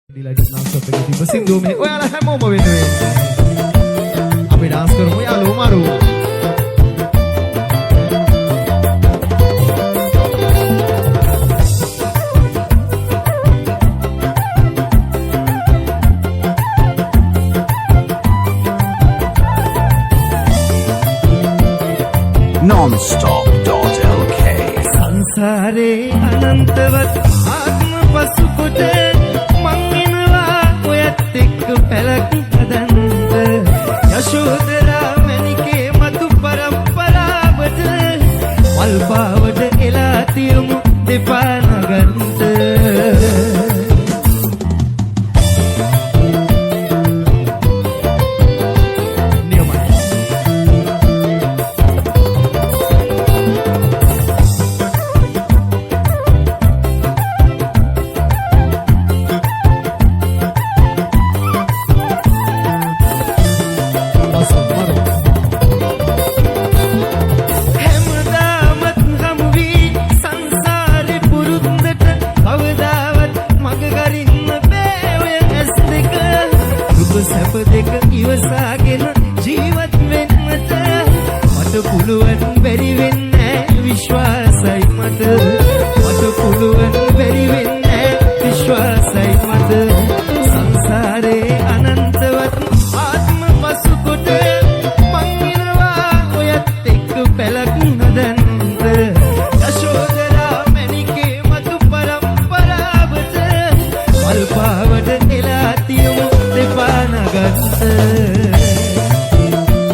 Delighted dance of the people sing do me. Oya la mo වෙනුවෙන්. අපි dance කරමු යාළුවෝ මාරු. nonstop.lk සංසාරේ අනන්තවත් ආත්ම පසුකොට මං එනවා ඔයත් එක්ක පැලක් හදන්න යශෝදරා මැණිකේ මතු පරම්පරාවට වල් පාවට එලා තියමු දෙපා නගන්ත සැප දෙක ඉවසාගෙන ජීවත් වෙන්නට මට පුළුවන් බැරි වෙන්නේ විශ්වාසයි මට පුළුවන් බැරි වෙන්නේ විශ්වාසයි මට සංසාරේ අනන්තවත් ආත්ම පසුකොට මං වෙනවා ඔයත් එක්ක පැලක් හදන්න යශෝදරා මැණිකේ මතු පරම්පරාවට වල් පාවට එලා තියමු දෙපා නගත්ත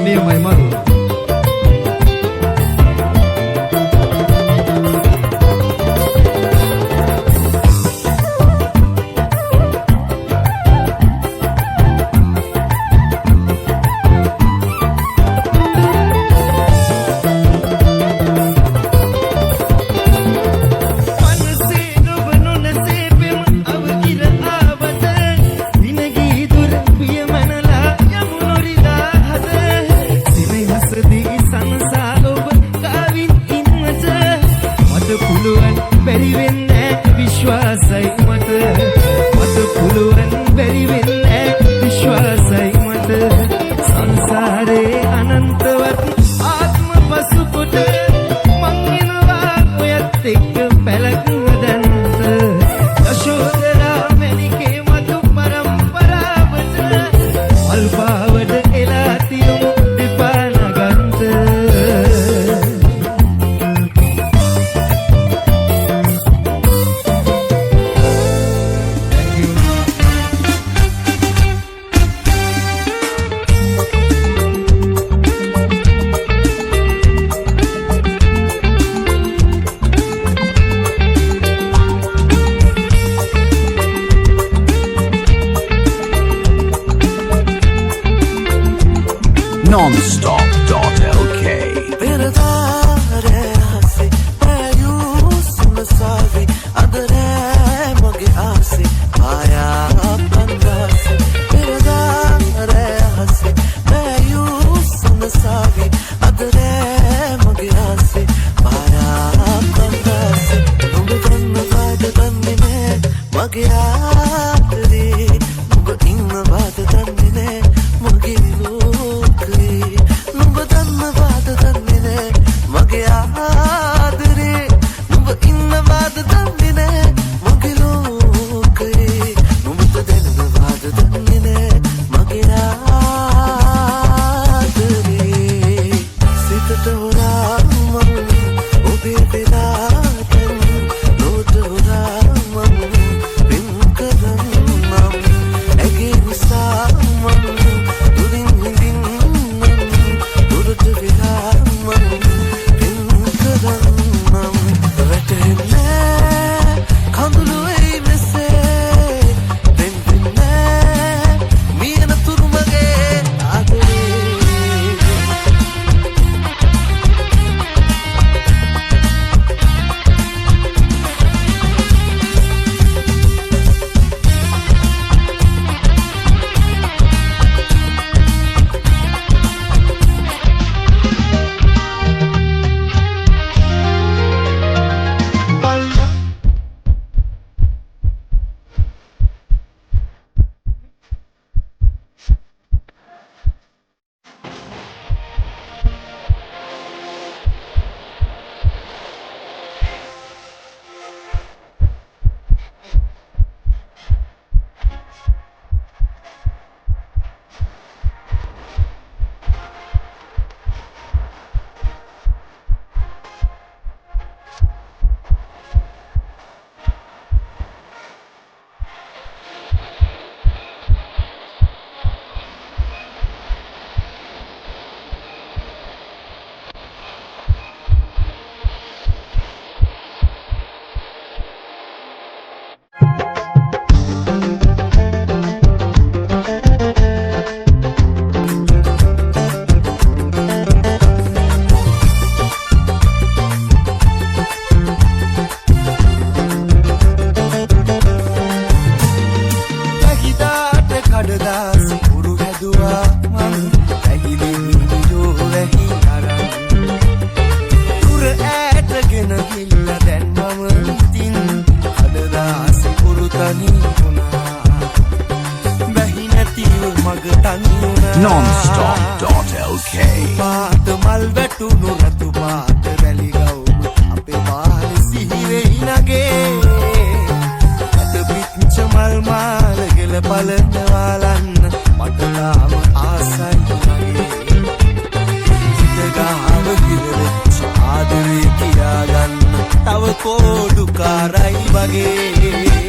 මේමයි මරු පුළුවන් බැරි වෙන්නේ විශ්වාසයි මට පුළුවන් බැරි වෙන්නේ විශ්වාසයි මට සංසාරේ අනන්තවත් ආත්ම පසුකොට මං එනවා ඔයත් එක්ක පැලක් හදන්න යශෝදරා මැණිකේ මතු පරම්පරාවට වල් පාවට එලා තියමු දෙපා නගන්ත nonstop.lk Piradare hasi ayu sunasavi adare mage aasi aya pandasi Piradare hasi ayu sunasavi adare mage aasi aya pandasi Nuga kanna vaada tanne ne mage aatri Nuga inna vaada tanne ne mage lokri කඩදාසි උරු හැදුවා මං ඇහිලි මිනිරෝ වැහි අරන් උර ඈටගෙන ගිල්ල දැන් මම ඉතින් කඩදාසි උරු තනි වුණා වැහි නැතිව මග තනි වුණා nonstop.lk පාත මල් වැටුණු රතු පාත වැලි ගවුම අපේ මාලි සිහි වෙයි නගේ අත පිච්ච මල් මාල ගෙල පලන වාලන්න මට තාම ආසයි නගේ සිත ගාව කිරවෙච්ච ආදරේ කියාගන්න තව කෝඩු කාරයි වගේ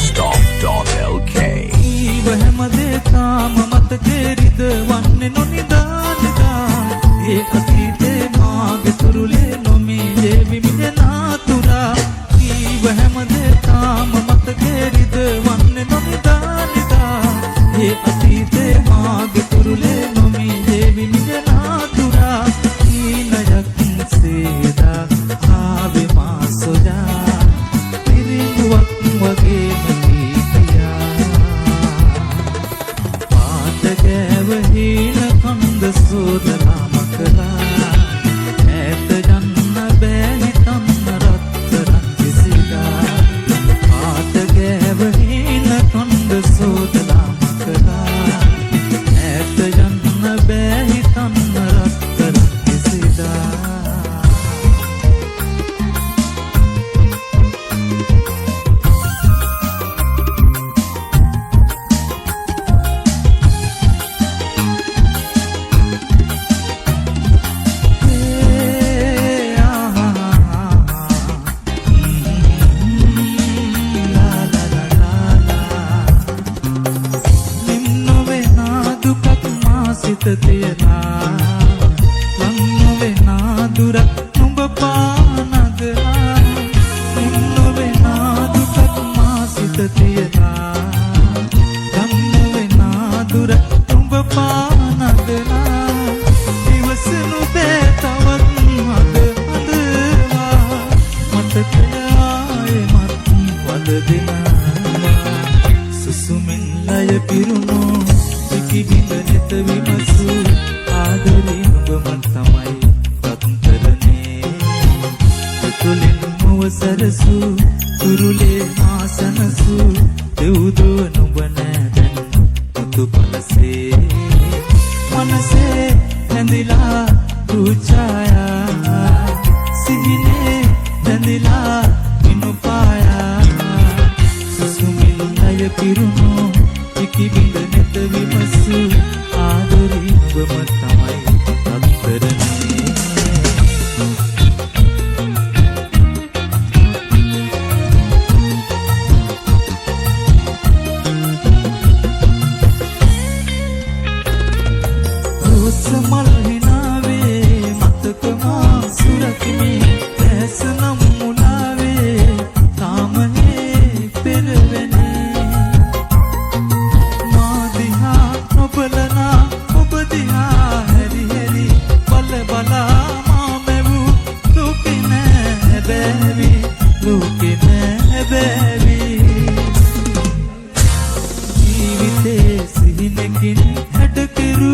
nonstop.lk වහමදේ තාම මතකේ රිදවන්නේ නොනිදානදා ඒ අතීතේ මාගේ තුරුලේ නොමී ජීවි මිදනාතුරා වහමදේ තාම මතකේ රිදවන්නේ නොනිදානදා ඒ අතීතේ මාගේ තුරුලේ නොමී ජීවි මිදනාතුරා ඊනයක් සේදා ආවේ මාසොජා පිරිඟුවක් වගේ වහින කන්ද සෝදලා මකලා ඈත යන්න බෑ හිතන්න රත්තරන් කිසිදා ආත ගෑවහින කන්ද සෝදලා මකලා ඈත යන්න බෑ හිතන්න රත්තරන් කිසිදා තුලින් මුව සරසු තුරුලේ ආසනසු දෙව්දුව නුඹ නැදන් මුතු පලසේ මනසේ ඇඳිලා රුචායා සිහිනේ ඇඳිලා ඉනු පායා සුසුමින් අය පිරුණු ඉකි බිඳ නැත විමසු ආදරේ නුඹම තමයි අත්තරනේ මල් හිනාවේ මතකමා සුරකිමේ දැසනම් මුලාවේ තාමනේ පෙරවෙනේ මා දිහා නොබලනා ඔබ දිහා හැරි හැරි බල බලා මා මෙවු ලෝකේ නෑ බැවි ලෝකේ නෑ බැවි ජීවිතේ සිහිනකින් හැඩ කෙරු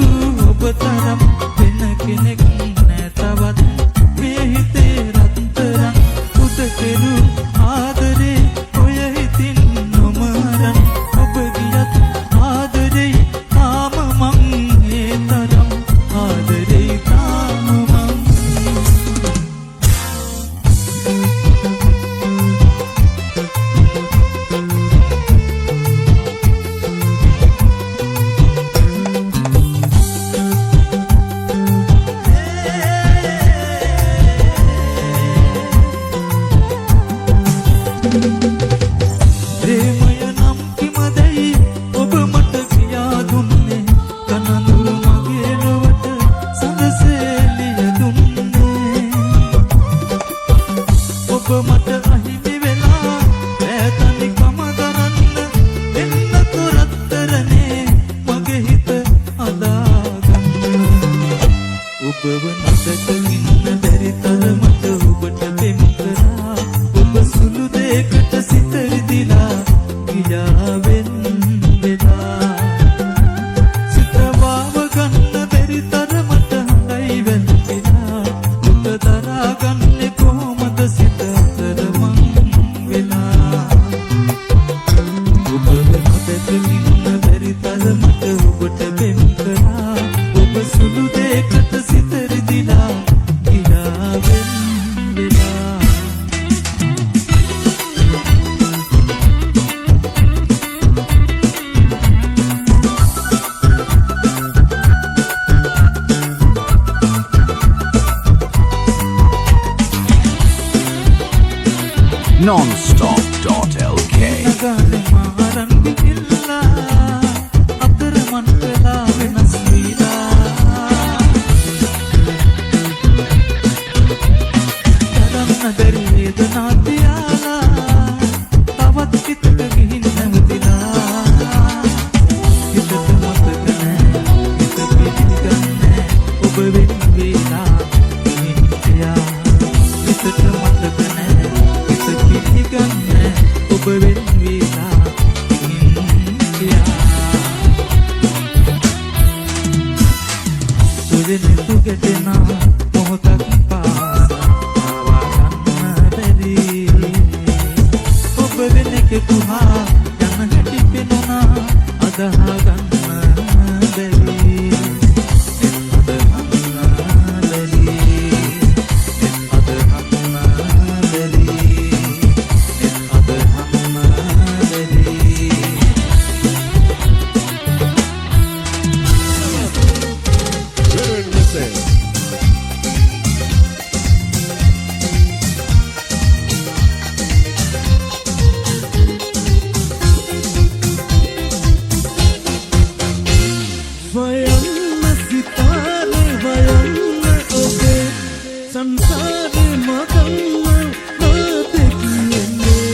ඔබ තරම් වෙන කෙනෙක් නෑ තවත් මේ හිතේ රත්තරන් පුද කෙරු ආදරේ ඔය හිතින් නොමරන් ඔබ ගියත් ආදරේ තාම මං ඒ තරම් ආදරේ තාම මං ප්‍රේමය නම් කිමදයි ඔබ මට කියා දුන්නේ කනඳුරු මගේ ලොවට සඳසෙලිය දුන්නේ ඔබ මට අහිමි වෙලා ඈතනිකම දරන්න දෙන්න තොරතරනේ මගේ හිත අදාගන්න ඔබව නැතක ඉන්න බැරි තරමට ඔබට පෙම් කරා ඔබ සුළු දෙයකට සිත රිදිලා ගියාවෙන් වෙලා සිත වාව ගන්න බැරි තරමට හඳයි වැළපිලා ඔබ දරාගන්නේ කොහොමද සිත අතර මං වෙලා ඔබව නැතක ඉන්න බැරි තරමට ඔබට පෙම් කරා ඔබ සුළු දෙයකට සිත රිදිලා ගියාවෙන් වෙලා nonstop.lk නගාලේ මාරන් විහිල්ලා අතර මන් වෙලා වෙනස් වීලා කරන්න බැරි වේදනා තියාලා තවත් හිතට ගිහින් නැවතිලා හිතට මතක නෑ හිත පිළිගන්නේ ඔබ වෙන වේලා ගිහින් ගියා හිතට මතක නෑ හිත පිළිගන්නේ ඔබ වෙන වේලා ගිහින් ගියා සුදෙන තුගටන මොහොතක් පාසා ආවා ගන්න බැරි ඔබ වෙන කෙතුහා යන හැටි පෙනුණා අදහා ගන්න බැරි අදහන්න බැරි අදහන්න බැරි අදහන්න බැරි Vayamna sitare vayamna obe sansar